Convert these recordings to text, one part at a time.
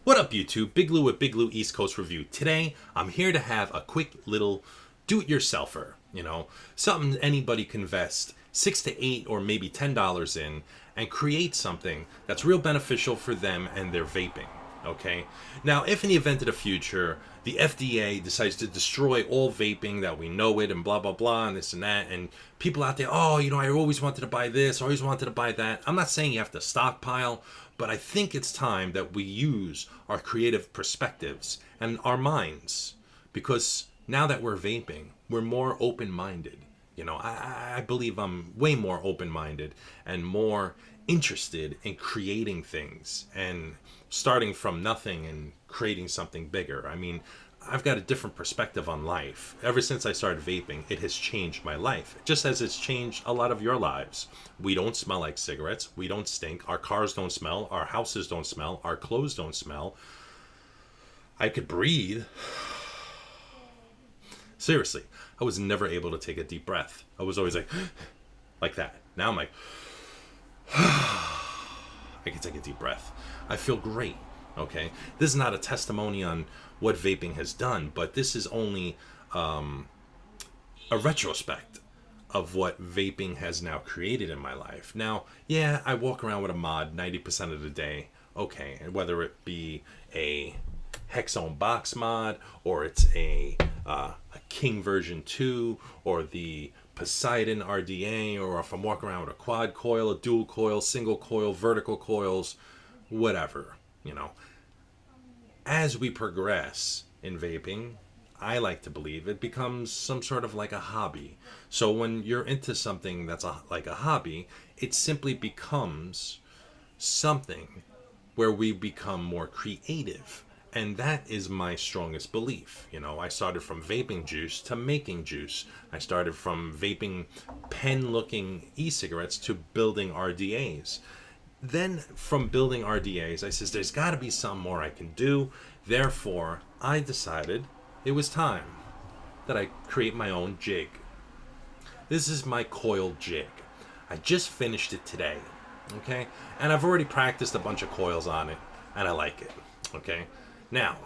What up, YouTube? Big Lou with Big Lou East Coast Review. Today, I'm here to have a quick little do-it-yourselfer. Something anybody can invest $6 to $8 or maybe $10 in and create something that's real beneficial for them and their vaping. Okay. Now, if in the event of the future, the FDA decides to destroy all vaping that we know it and blah, blah, blah, and this and that, and people out there, I always wanted to buy this, always wanted to buy that. I'm not saying you have to stockpile, but I think it's time that we use our creative perspectives and our minds, because now that we're vaping, we're more open-minded. I believe I'm way more open-minded and more interested in creating things and starting from nothing and creating something bigger. I mean, I've got a different perspective on life. Ever since I started vaping, it has changed my life, just as it's changed a lot of your lives. We don't smell like cigarettes. We don't stink. Our cars don't smell. Our houses don't smell. Our clothes don't smell. I could breathe. Seriously, I was never able to take a deep breath. I was always like that. Now I'm like, I can take a deep breath. I feel great. Okay, this is not a testimony on what vaping has done, but this is only a retrospect of what vaping has now created in my life. Now, yeah, I walk around with a mod 90% of the day. Okay, and whether it be a Hexone box mod, or it's a King version 2, or the Poseidon RDA, or if I'm walking around with a quad coil, a dual coil, single coil, vertical coils, whatever, As we progress in vaping, I like to believe it becomes some sort of like a hobby. So when you're into something that's like a hobby, it simply becomes something where we become more creative. And that is my strongest belief. I started from vaping juice to making juice. I started from vaping pen-looking e-cigarettes to building RDAs. Then from building RDAs, I says, there's got to be some more I can do. Therefore, I decided it was time that I create my own jig. This is my Coil jig. I just finished it today. Okay? And I've already practiced a bunch of coils on it, and I like it. Okay? Now,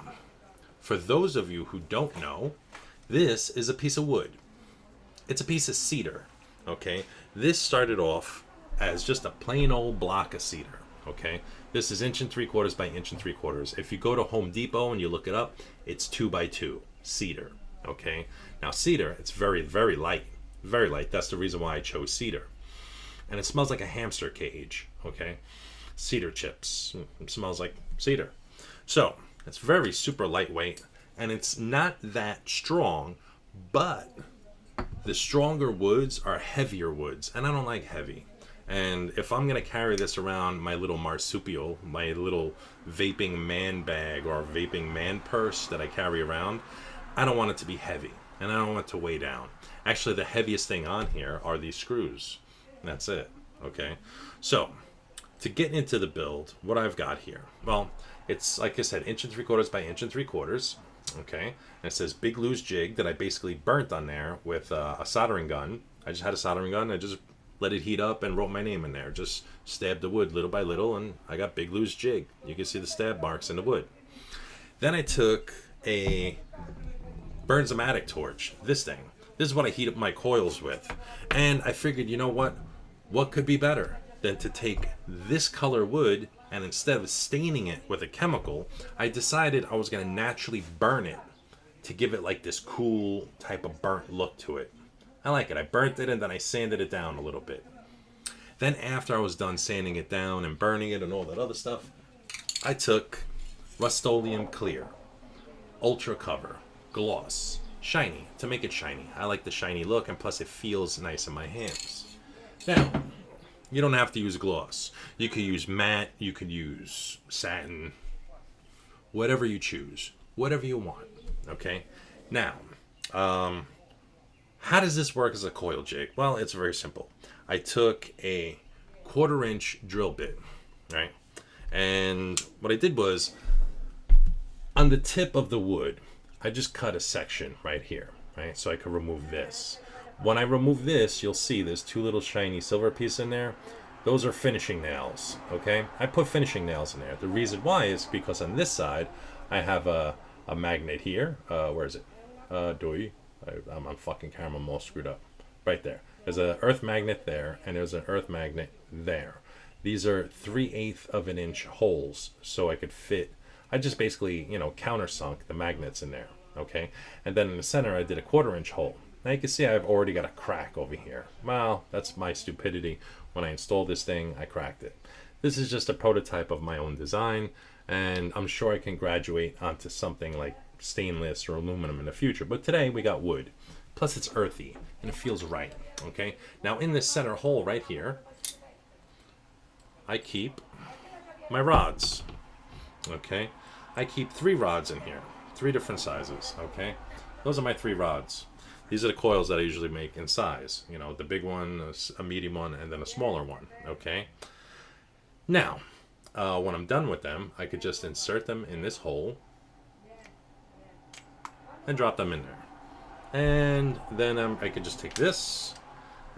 for those of you who don't know, this is a piece of wood. It's a piece of cedar. Okay? This started off as just a plain old block of cedar. Okay, this is 1 3/4 by 1 3/4. If you go to Home Depot and you look it up, it's 2 by 2 cedar. Okay, now cedar, it's very, very light, very light. That's the reason why I chose cedar, and it smells like a hamster cage. Okay, cedar chips, it smells like cedar. So it's very super lightweight, and it's not that strong, but the stronger woods are heavier woods, and I don't like heavy. And if I'm going to carry this around my little marsupial, my little vaping man bag or vaping man purse that I carry around, I don't want it to be heavy, and I don't want it to weigh down. Actually, the heaviest thing on here are these screws. That's it. Okay. So to get into the build, what I've got here, well, it's like I said, 1 3/4 by 1 3/4. Okay. And it says Big Lou's jig that I basically burnt on there with a soldering gun. I just had a soldering gun. I just let it heat up and wrote my name in there. Just stabbed the wood little by little, and I got Big Lou's jig. You can see the stab marks in the wood. Then I took a Bernzomatic torch, this thing. This is what I heat up my coils with. And I figured, you know what? What could be better than to take this color wood, and instead of staining it with a chemical, I decided I was going to naturally burn it to give it like this cool type of burnt look to it. I like it. I burnt it and then I sanded it down a little bit. Then after I was done sanding it down and burning it and all that other stuff, I took Rust-Oleum Clear, Ultra Cover, Gloss, Shiny, to make it shiny. I like the shiny look, and plus it feels nice in my hands. Now, you don't have to use gloss. You could use matte, you could use satin, whatever you choose, whatever you want. Okay? Now, how does this work as a coil jig? Well, it's very simple. I took a 1/4-inch drill bit, right? And what I did was, on the tip of the wood, I just cut a section right here, right? So I could remove this. When I remove this, you'll see there's 2 little shiny silver pieces in there. those are finishing nails, okay? I put finishing nails in there. The reason why is because on this side, I have a magnet here. Where is it? I'm on fucking camera, I'm all screwed up. Right there. There's an earth magnet there, and there's an earth magnet there. These are 3/8 of an inch holes, so I could fit. I just basically, countersunk the magnets in there, okay? And then in the center, I did a 1/4 inch hole. Now you can see I've already got a crack over here. Well, that's my stupidity. When I installed this thing, I cracked it. This is just a prototype of my own design, and I'm sure I can graduate onto something like stainless or aluminum in the future. But today we got wood. Plus it's earthy, and it feels right, okay? Now in this center hole right here, I keep my rods, okay? I keep 3 rods in here, 3 different sizes, okay? Those are my 3 rods. These are the coils that I usually make in size. The big one, a medium one, and then a smaller one, okay? Now, when I'm done with them, I could just insert them in this hole and drop them in there. And then I could just take this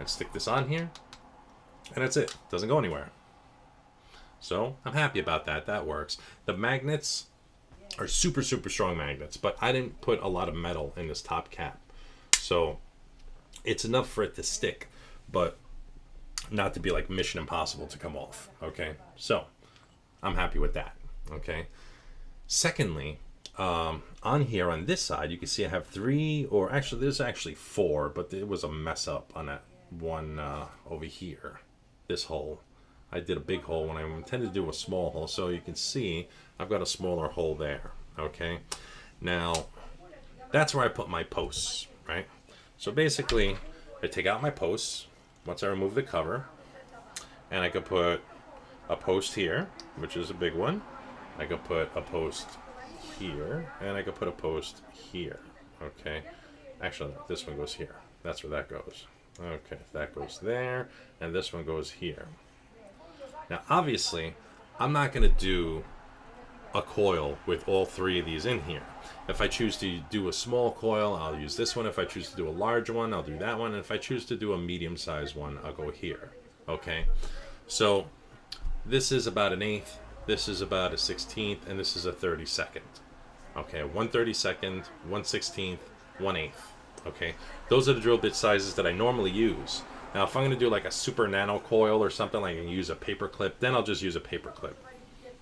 and stick this on here, and that's it. Doesn't go anywhere. So I'm happy about that. That works. The magnets are super, super strong magnets, but I didn't put a lot of metal in this top cap. So it's enough for it to stick, but not to be like Mission Impossible to come off, okay? So I'm happy with that, okay? Secondly, on here on this side, you can see I have 3, or actually there's actually 4, but it was a mess up on that one over here, this hole. I did a big hole when I intended to do a small hole, so you can see I've got a smaller hole there, okay? Now, that's where I put my posts, right? So basically, I take out my posts once I remove the cover, and I could put a post here, which is a big one. I could put a post here, and I could put a post here, okay? Actually, no, this one goes here. That's where that goes. Okay, that goes there, and this one goes here. Now, obviously, I'm not going to do a coil with all 3 of these in here. If I choose to do a small coil, I'll use this one. If I choose to do a large one, I'll do that one. And if I choose to do a medium-sized one, I'll go here. Okay? So, this is about an 1/8, this is about a 1/16, and this is a 32nd. Okay, 1/32, 1/16, 1/8. Okay? Those are the drill bit sizes that I normally use. Now, if I'm going to do like a super nano coil or something, like I can use a paper clip, then I'll just use a paper clip.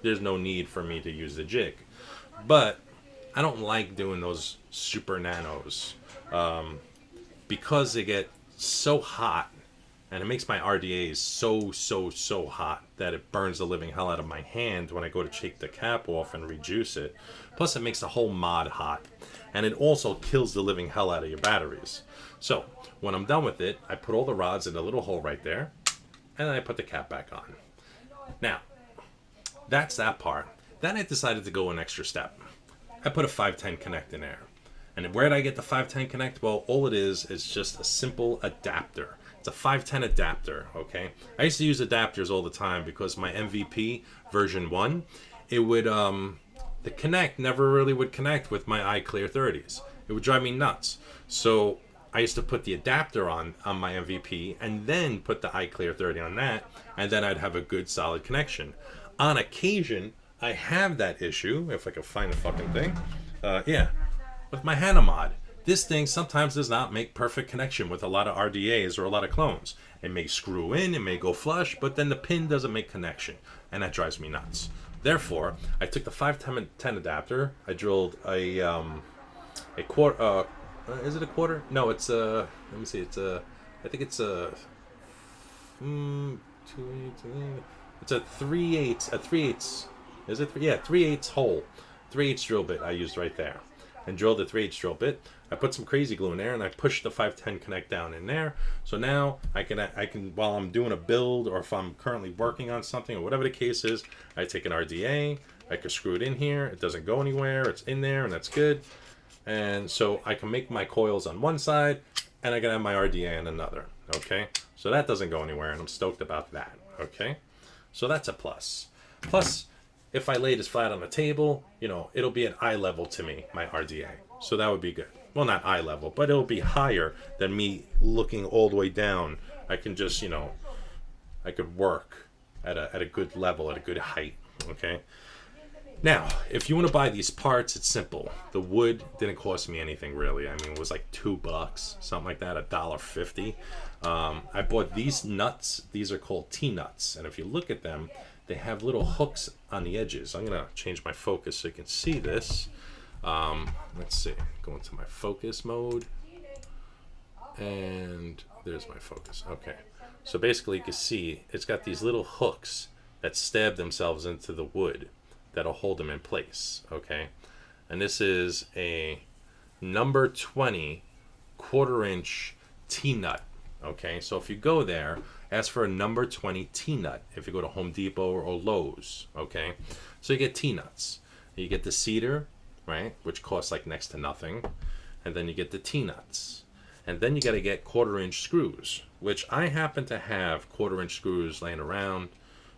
There's no need for me to use the jig. But I don't like doing those super nanos because they get so hot, and it makes my RDAs so hot that it burns the living hell out of my hand when I go to take the cap off and rejuice it. Plus, it makes the whole mod hot, and it also kills the living hell out of your batteries. So when I'm done with it, I put all the rods in a little hole right there, and then I put the cap back on. Now, that's that part. Then I decided to go an extra step. I put a 510 connect in there. And where did I get the 510 connect? Well, all it is just a simple adapter. It's a 510 adapter, okay? I used to use adapters all the time because my MVP version 1, it would, the connect never really would connect with my iClear 30s. It would drive me nuts. So I used to put the adapter on my MVP and then put the iClear 30 on that, and then I'd have a good solid connection. On occasion, I have that issue, if I can find the fucking thing. With my Hanamod. This thing sometimes does not make perfect connection with a lot of RDAs or a lot of clones. It may screw in, it may go flush, but then the pin doesn't make connection, and that drives me nuts. Therefore, I took the 510 adapter, I drilled a quarter, is it a quarter? No, it's a, let me see, it's a, I think it's a, it's a 3/8, is it? Yeah, 3/8 hole, 3/8 drill bit I used right there. And drilled the 3/8 drill bit. I put some crazy glue in there, and I pushed the 510 connect down in there. So now I can while I'm doing a build, or if I'm currently working on something, or whatever the case is, I take an RDA, I can screw it in here, it doesn't go anywhere, it's in there, and that's good. And so I can make my coils on one side, and I can have my RDA on another, okay? So that doesn't go anywhere, and I'm stoked about that, okay? So that's a plus. Plus, if I lay this flat on the table, it'll be at eye level to me, my RDA. So that would be good. Well, not eye level, but it'll be higher than me looking all the way down. I can just, I could work at a good level, at a good height. Okay. Now, if you want to buy these parts, it's simple. The wood didn't cost me anything really. I mean, it was like $2, something like that, $1.50. I bought these nuts. These are called T-nuts, and if you look at them, they have little hooks on the edges. I'm gonna change my focus so you can see this. Let's see. Go into my focus mode, and there's my focus. Okay. So basically, you can see it's got these little hooks that stab themselves into the wood that'll hold them in place. Okay. And this is a number 20 1/4-inch T-nut. Okay. So if you go there, ask for a number 20 T-nut if you go to Home Depot or Lowe's. Okay. So you get T-nuts. You get the cedar, right, which costs like next to nothing. And then you get the T-nuts. And then you got to get 1/4-inch screws, which I happen to have 1/4-inch screws laying around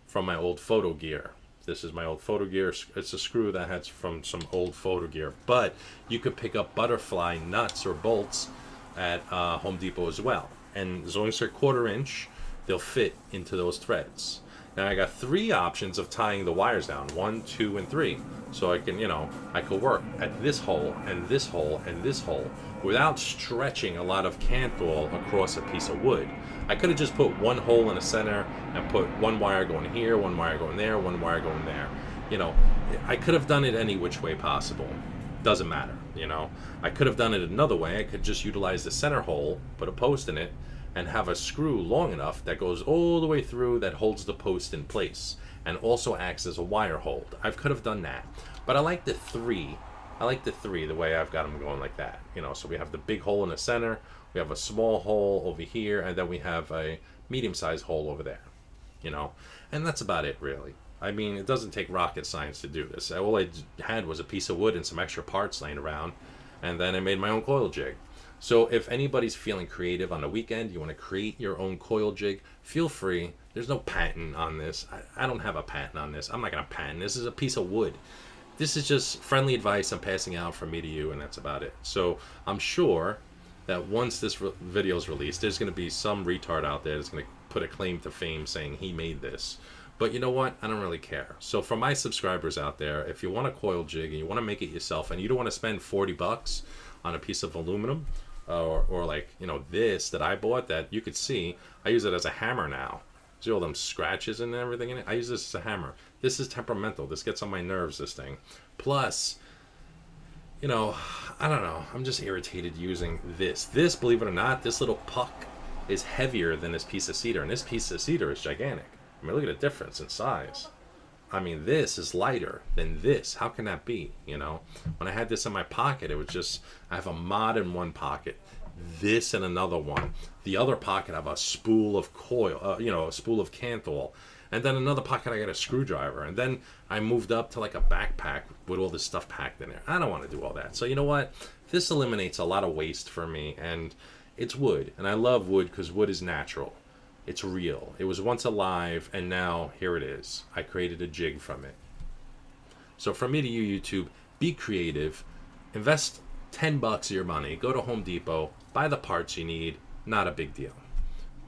from my old photo gear. This is my old photo gear. It's a screw that has from some old photo gear. But you could pick up butterfly nuts or bolts at Home Depot as well. And as long as they're 1/4-inch, they'll fit into those threads. Now I got 3 options of tying the wires down, 1, 2, and 3. So I can, I could work at this hole and this hole and this hole without stretching a lot of canthal across a piece of wood. I could have just put one hole in the center and put one wire going here, one wire going there, one wire going there. I could have done it any which way possible. Doesn't matter, I could have done it another way. I could just utilize the center hole, put a post in it, and have a screw long enough that goes all the way through that holds the post in place and also acts as a wire hold. I could have done that, but I like the 3. The way I've got them going like that. So we have the big hole in the center, we have a small hole over here, and then we have a medium-sized hole over there. And that's about it, really. I mean, it doesn't take rocket science to do this. All I had was a piece of wood and some extra parts laying around, and then I made my own coil jig. So if anybody's feeling creative on the weekend, you want to create your own coil jig, feel free. There's no patent on this. I don't have a patent on this. I'm not going to patent. This is a piece of wood. This is just friendly advice I'm passing out from me to you, and that's about it. So I'm sure that once this video is released, there's going to be some retard out there that's going to put a claim to fame saying he made this. But you know what? I don't really care. So for my subscribers out there, if you want a coil jig and you want to make it yourself and you don't want to spend $40 on a piece of aluminum, or like, this that I bought that you could see, I use it as a hammer now. See all them scratches and everything in it? I use this as a hammer. This is temperamental. This gets on my nerves, this thing. Plus, I don't know. I'm just irritated using this. This, believe it or not, this little puck is heavier than this piece of cedar. And this piece of cedar is gigantic. I mean, look at the difference in size. I mean, this is lighter than this. How can that be, When I had this in my pocket, it was just, I have a mod in one pocket, this in another one. The other pocket, I have a spool of coil, a spool of canthal. And then another pocket, I got a screwdriver. And then I moved up to like a backpack with all this stuff packed in there. I don't want to do all that. So you know what? This eliminates a lot of waste for me. And it's wood. And I love wood because wood is natural. It's real. It was once alive, and now here it is. I created a jig from it. So from me to you, YouTube, be creative. Invest $10 of your money. Go to Home Depot. Buy the parts you need. Not a big deal.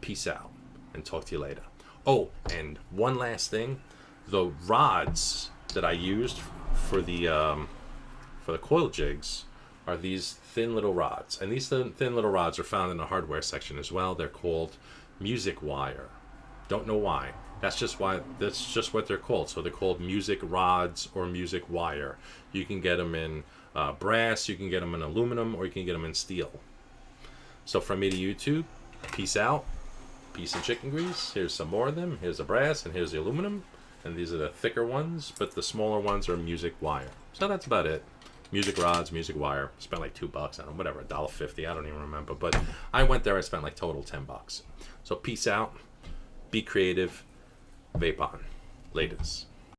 Peace out, and talk to you later. Oh, and one last thing. The rods that I used for the coil jigs are these thin little rods. And these thin little rods are found in the hardware section as well. They're called music wire. Don't know why. That's just what they're called. So they're called music rods or music wire. You can get them in brass, you can get them in aluminum, or you can get them in steel. So from me to YouTube, peace out. Peace and chicken grease. Here's some more of them. Here's the brass and here's the aluminum. And these are the thicker ones, but the smaller ones are music wire. So that's about it. Music rods, music wire. Spent like $2 on them, whatever, $1.50. I don't even remember. But I went there, I spent like total $10. So peace out. Be creative. Vape on. Laters.